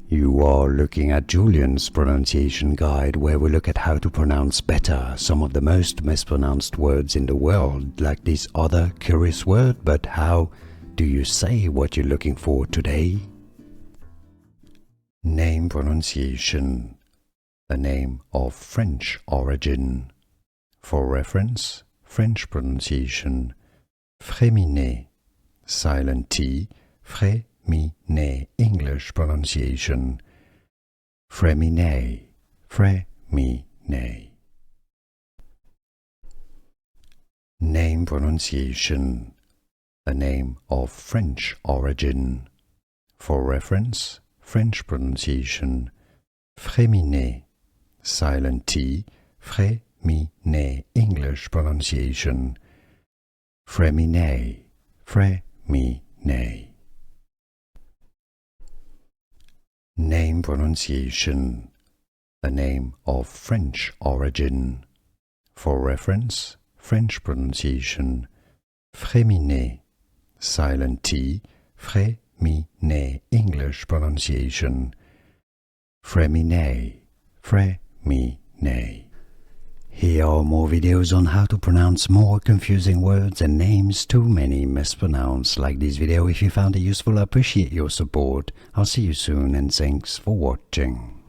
You are looking at Julian's pronunciation guide, where we look at how to pronounce better some of the most mispronounced words in the world, like this other curious word. But how do you say what you're looking for today? Name pronunciation. A name of French origin. For reference, French pronunciation. Freminet, silent T, Freminet, English pronunciation. Freminet, Freminet. Name pronunciation. A name of French origin. For reference, French pronunciation. Freminet, silent T, Freminet, English pronunciation. Freminet, Freminet. Name pronunciation. A name of French origin. For reference, French pronunciation. Freminet, silent T, Freminet, English pronunciation. Freminet, Freminet. Here are more videos on how to pronounce more confusing words and names too many mispronounced. Like this video if you found it useful. I appreciate your support. I'll see you soon and thanks for watching.